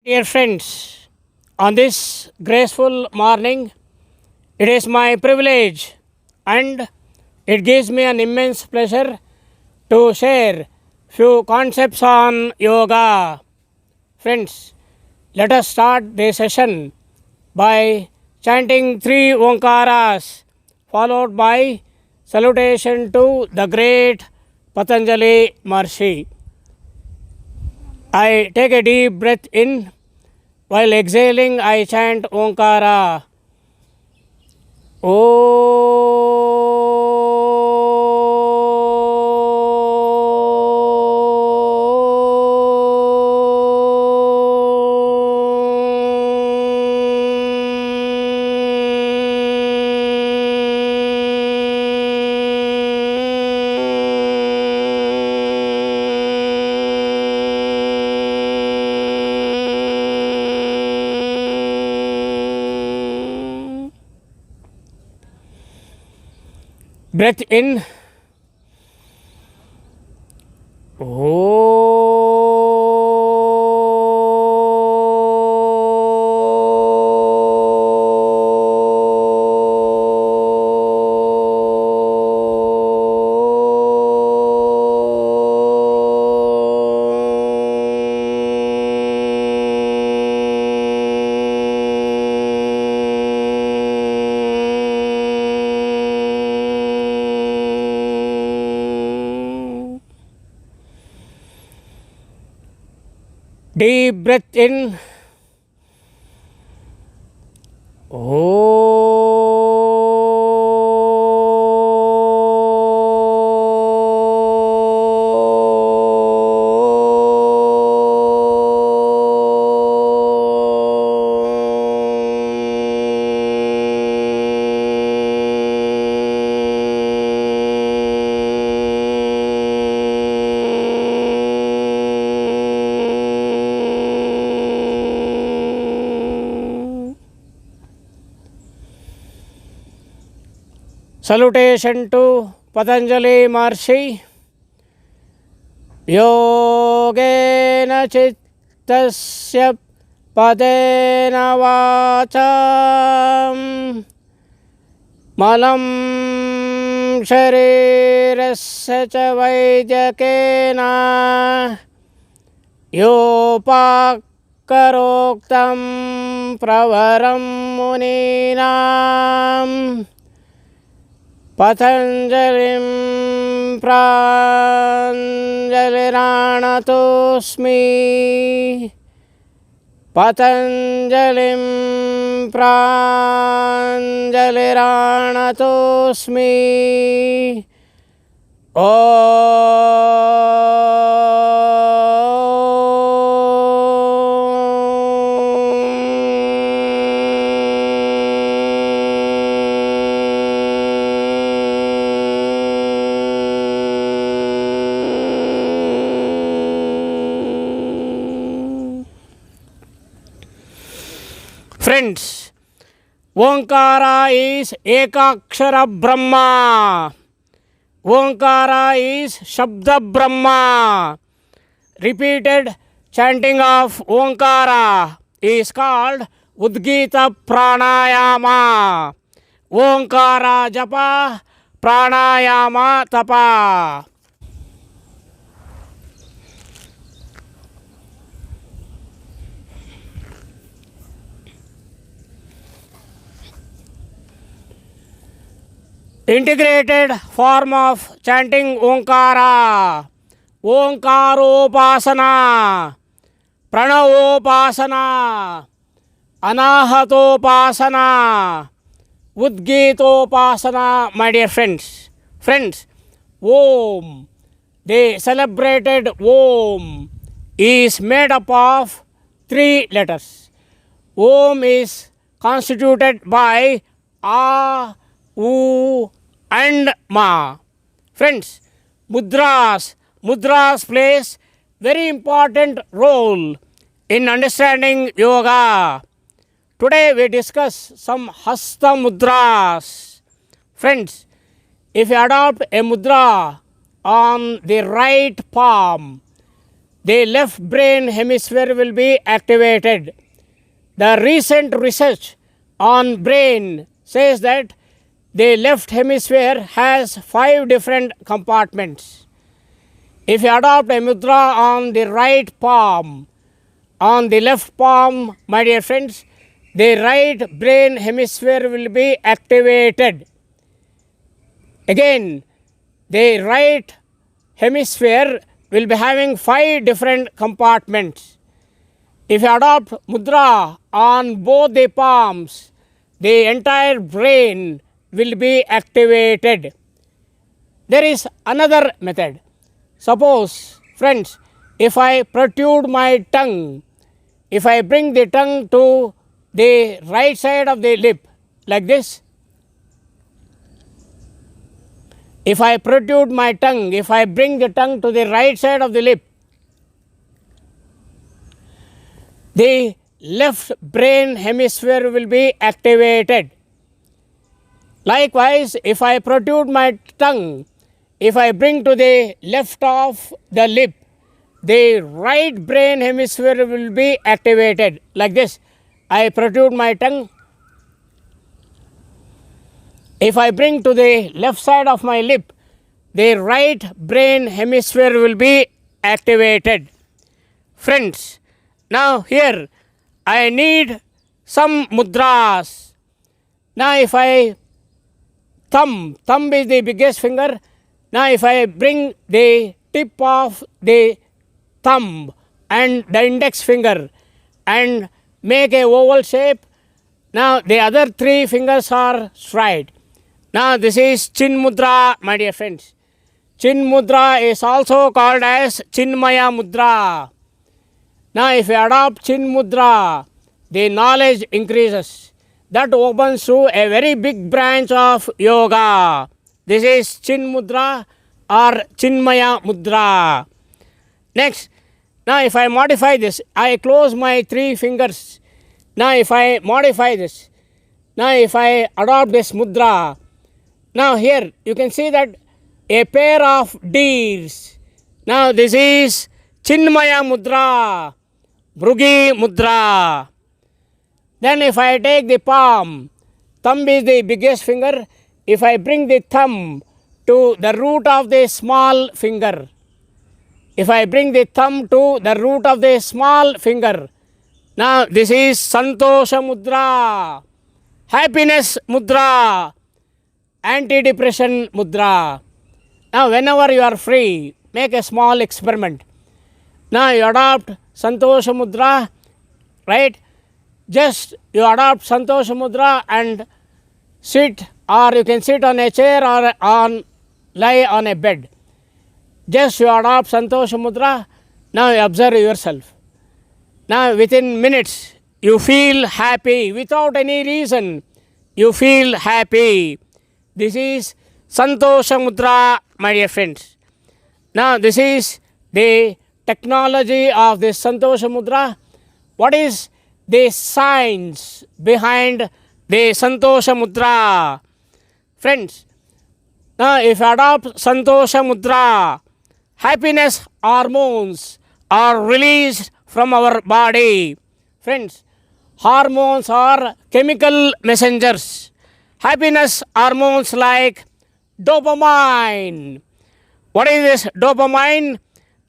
Dear friends, on this graceful morning, it is my privilege and it gives me an immense pleasure to share few concepts on yoga. Friends, let us start the session by chanting three ONKARAs, followed by salutation to the great Patanjali Maharishi. I take a deep breath in. While exhaling, I chant OMKARA. Breath in. Deep breath in. Salutation to Patanjali Maharishi. Yogena chittasya padena vacham malam sharirasya cha vaidhyakena yopakaroktam pravaram muninam Patanjalim pranjaliranatosmi. Patanjalim pranjaliranatosmi. Friends, OMKARA is Ekakshara Brahma. OMKARA is Shabda Brahma. Repeated chanting of OMKARA is called Udgita Pranayama. OMKARA Japa, Pranayama Tapa. Integrated form of chanting OMKARA. Omkaropasana, Pranavopasana, Anahatopasana, Udgitopasana, my dear friends. Friends, Om, the celebrated Om, is made up of three letters. Om is constituted by A, U, and Ma. Friends, mudras plays very important role in understanding yoga. Today we discuss some hasta mudras. Friends, if you adopt a mudra on the right palm, the left brain hemisphere will be activated. The recent research on brain says that the left hemisphere has 5 different compartments. If you adopt a mudra on the right palm, on the left palm, my dear friends, the right brain hemisphere will be activated. Again, the right hemisphere will be having 5 different compartments. If you adopt mudra on both the palms, the entire brain will be activated. There is another method. Suppose, friends, if I protrude my tongue, if I bring the tongue to the right side of the lip, like this, if I protrude my tongue, if I bring the tongue to the right side of the lip, the left brain hemisphere will be activated. Likewise, if I protrude my tongue, if I bring to the left of the lip, the right brain hemisphere will be activated. Like this, I protrude my tongue. If I bring to the left side of my lip, the right brain hemisphere will be activated. Friends, now here I need some mudras. Now if I thumb is the biggest finger. Now if I bring the tip of the thumb and the index finger and make a oval shape, now the other 3 fingers are straight. Now this is chin mudra, my dear friends. Chin mudra is also called as chinmaya mudra. Now if you adopt chin mudra, the knowledge increases. That opens to a very big branch of yoga. This is chin mudra or chinmaya mudra. Next, now if I modify this, I close my 3 fingers. Now if I modify this, now if I adopt this mudra, now here you can see that a pair of deers. Now this is chinmaya mudra, bhrugi mudra. Then if I take the palm, thumb is the biggest finger. If I bring the thumb to the root of the small finger, if I bring the thumb to the root of the small finger, now this is santosha mudra, happiness mudra, anti-depression mudra. Now whenever you are free, make a small experiment. Now you adopt santosha mudra, right? Just you adopt santosha mudra and sit, or you can sit on a chair or lie on a bed. Just you adopt santosha mudra. Now you observe yourself. Now within minutes you feel happy without any reason. You feel happy. This is santosha mudra, my dear friends. Now this is the technology of this santosha mudra. What is the science behind the santosha mudra? Friends, now if you adopt santosha mudra, happiness hormones are released from our body. Friends, hormones are chemical messengers. Happiness hormones like dopamine. What is this dopamine?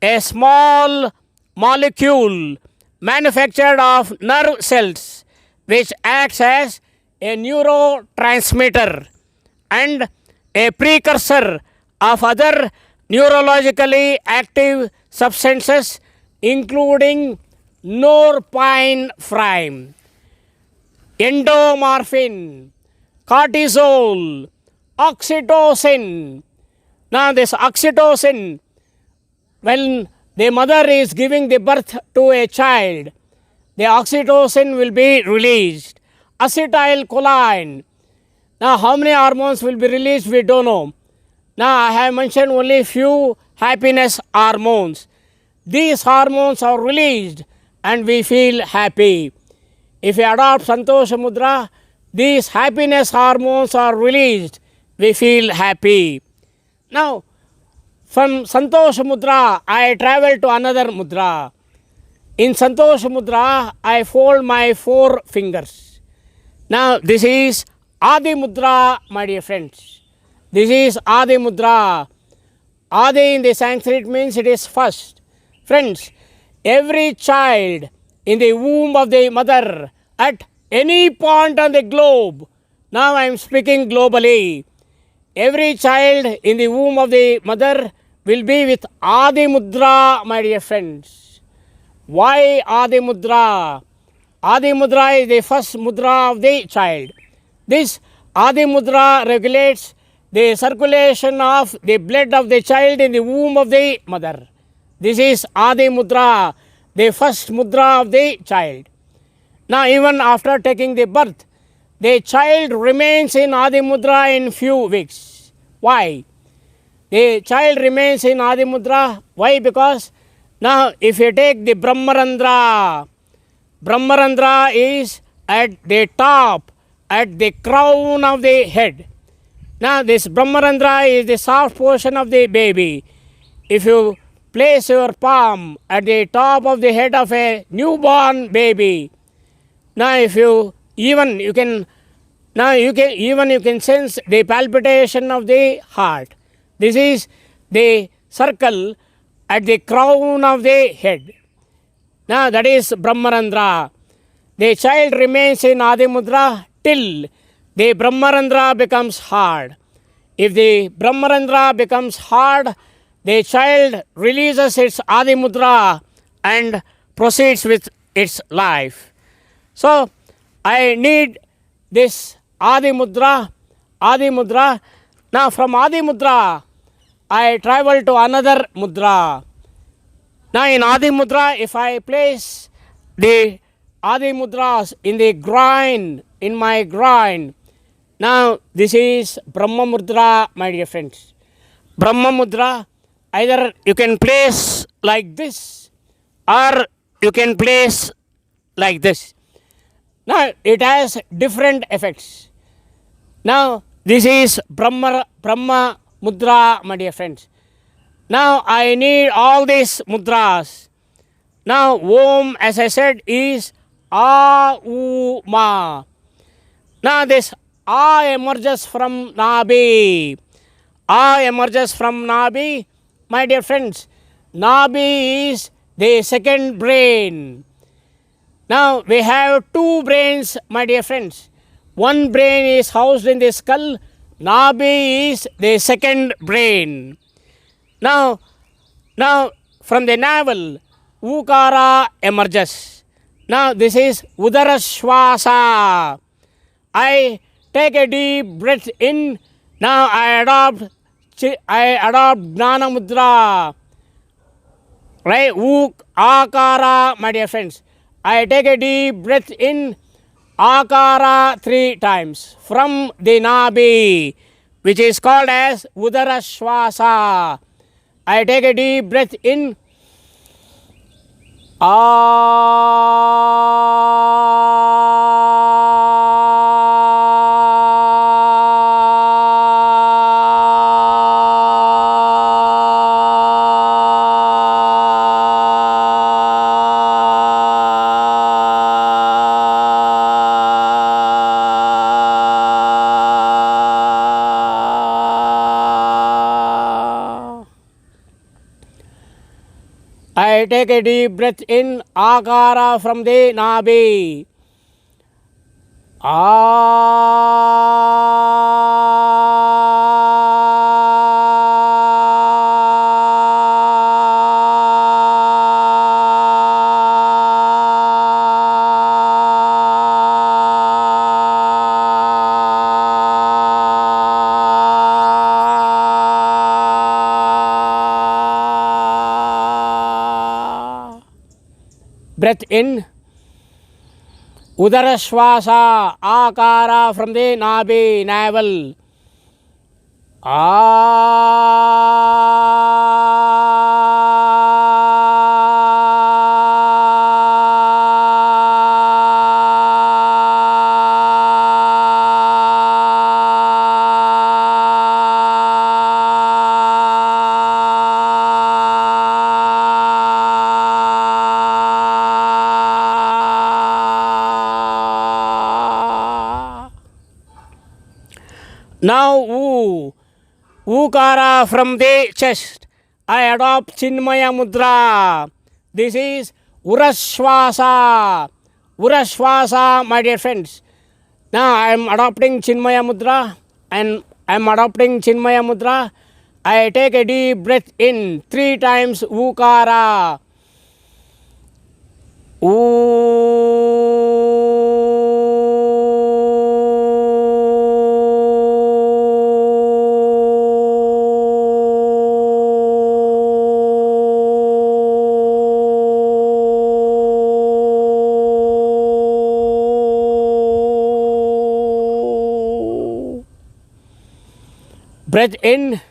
A small molecule manufactured of nerve cells which acts as a neurotransmitter and a precursor of other neurologically active substances including norepinephrine, endomorphin, cortisol, oxytocin. Now this oxytocin, when the mother is giving the birth to a child, the oxytocin will be released. Acetylcholine. Now how many hormones will be released, we don't know. Now I have mentioned only few happiness hormones. These hormones are released and we feel happy. If we adopt santosha mudra, these happiness hormones are released, we feel happy. Now From Santosh Mudra, I travel to another Mudra. In Santosh Mudra, I fold my 4 fingers. Now, this is Adi Mudra, my dear friends. This is Adi Mudra. Adi in the Sanskrit means it is first. Friends, every child in the womb of the mother at any point on the globe, now I am speaking globally, every child in the womb of the mother will be with Adi Mudra, my dear friends. Why Adi Mudra? Adi Mudra is the first mudra of the child. This Adi Mudra regulates the circulation of the blood of the child in the womb of the mother. This is Adi Mudra, the first mudra of the child. Now, even after taking the birth, the child remains in Adi Mudra in few weeks. Why? The child remains in Adi Mudra. Why? Because now if you take the Brahmarandra, Brahmarandra is at the top, at the crown of the head. Now this Brahmarandra is the soft portion of the baby. If you place your palm at the top of the head of a newborn baby, now if you even you can sense the palpitation of the heart. This is the circle at the crown of the head. Now that is Brahmarandra. The child remains in Adi Mudra till the Brahmarandra becomes hard. If the Brahmarandra becomes hard, the child releases its Adi Mudra and proceeds with its life. So, I need this Adi Mudra. Adi Mudra. Now, from Adi Mudra, I travel to another Mudra. Now, in Adi Mudra, if I place the Adi Mudras in the groin, in my groin, now this is Brahma Mudra, my dear friends. Brahma Mudra, either you can place like this or you can place like this. Now, it has different effects. Now, this is Brahma Mudra, my dear friends. Now, I need all these mudras. Now, Om, as I said, is A, U, Ma. Now, this A emerges from Nabi. A emerges from Nabi. My dear friends, Nabi is the second brain. Now, we have 2 brains, my dear friends. One brain is housed in the skull. Nabi is the second brain. Now, from the navel, ONKARA emerges. Now, this is Udarashwasa. I take a deep breath in. Now, I adopt Jnana Mudra. Right? Akara, my dear friends. I take a deep breath in. Akara 3 times from the Nabi, which is called as Udarashwasa. I take a deep breath in. I take a deep breath in, Akara from the Nabi. Breath in. Udarashwasa, Akara from the Nabi, navel. Now, OMKARA from the chest. I adopt Chinmaya Mudra. This is Urashwasa. Urashwasa, my dear friends. Now I am adopting Chinmaya Mudra and I am adopting Chinmaya Mudra. I take a deep breath in 3 times OMKARA. Breath in.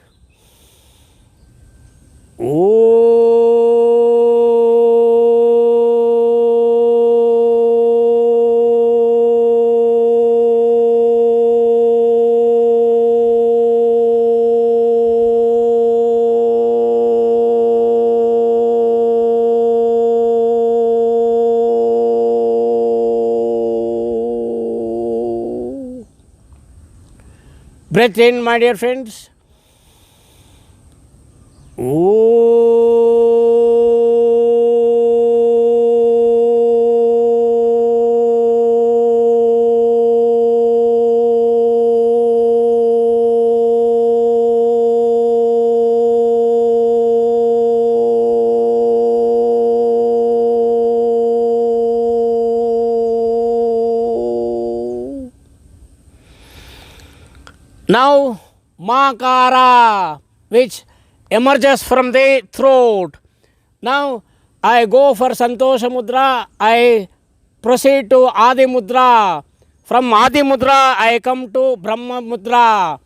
Breath in, my dear friends. Now, OMKARA, which emerges from the throat. Now, I go for Santosha Mudra, I proceed to Adi Mudra. From Adi Mudra, I come to Brahma Mudra.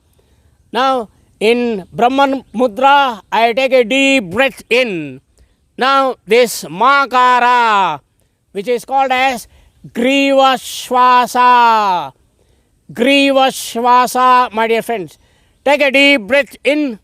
Now, in Brahman Mudra, I take a deep breath in. Now, this OMKARA, which is called as Griva Shwasa. Griva Shwasa, my dear friends. Take a deep breath in.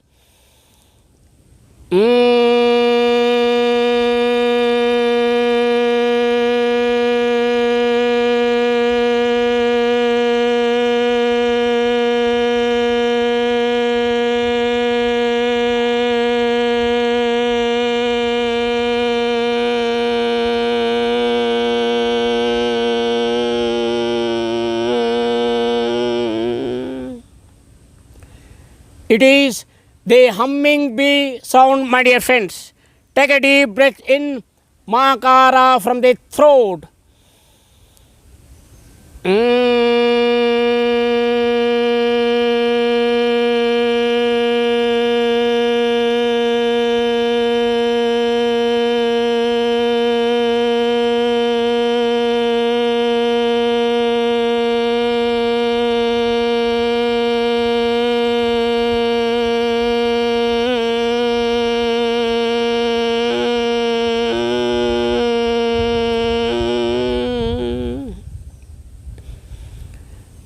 It is the humming bee sound, my dear friends. Take a deep breath in, OMKARA from the throat.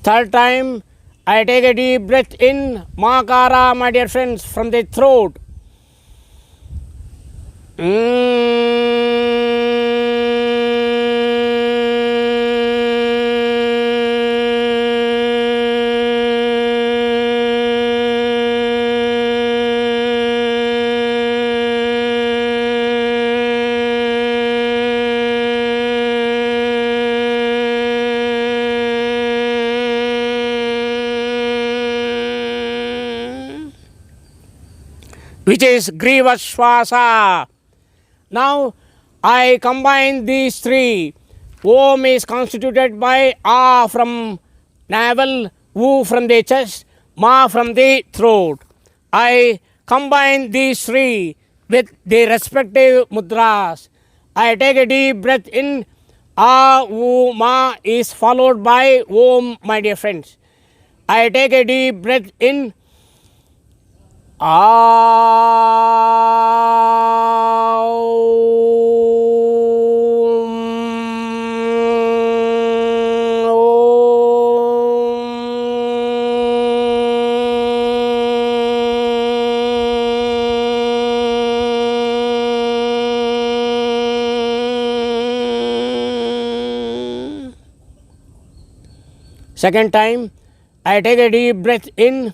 Third time, I take a deep breath in, OMKARA, my dear friends, from the throat. Which is Griva Shwasa. Now I combine these 3. Om is constituted by A from navel, U from the chest, Ma from the throat. I combine these 3 with the respective mudras. I take a deep breath in. A, U, Ma is followed by Om, my dear friends. I take a deep breath in. Second time, I take a deep breath in.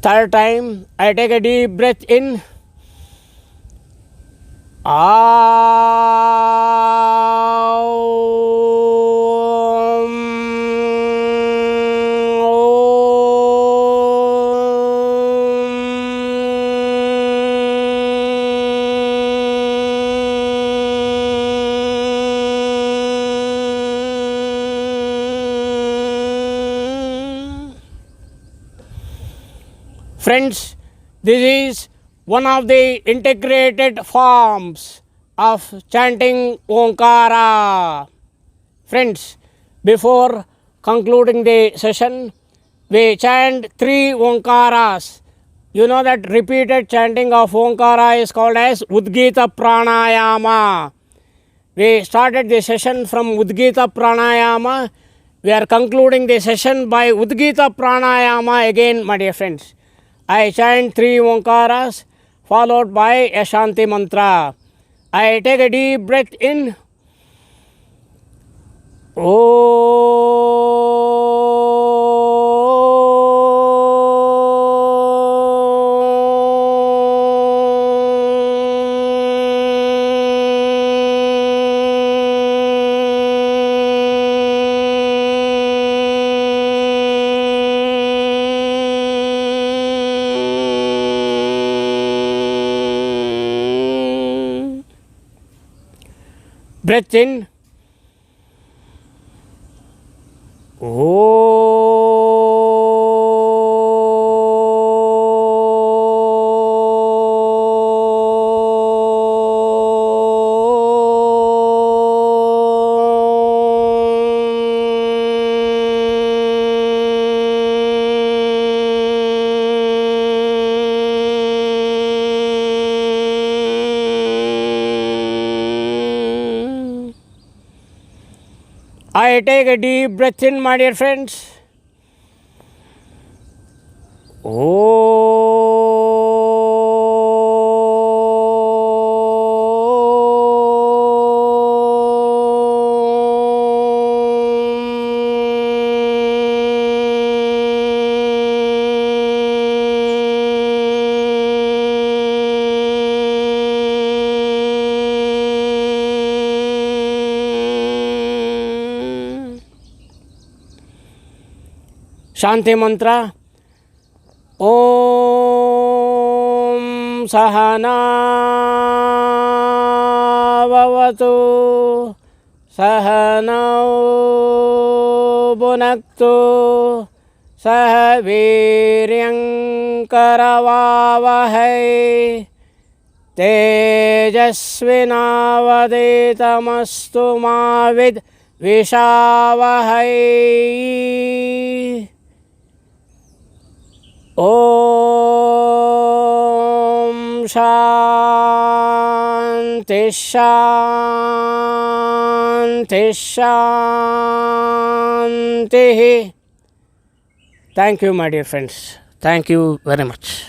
Third time, I take a deep breath in. Friends, this is one of the integrated forms of chanting ONKARA. Friends, before concluding the session, we chant 3 ONKARAs. You know that repeated chanting of ONKARA is called as Udgita Pranayama. We started the session from Udgita Pranayama. We are concluding the session by Udgita Pranayama again, my dear friends. I chant 3 OMKARAs followed by a Shanti mantra. I take a deep breath in. Breath in. I take a deep breath in, my dear friends. Shanti mantra. Om Sahana Vavatu Sahanau Bhunaktu Sah Viryam Karavavahai Tejasvinavaditamastu Mavid Vishavahai. Om Shanti Shanti Shanti. Thank you, my dear friends. Thank you very much.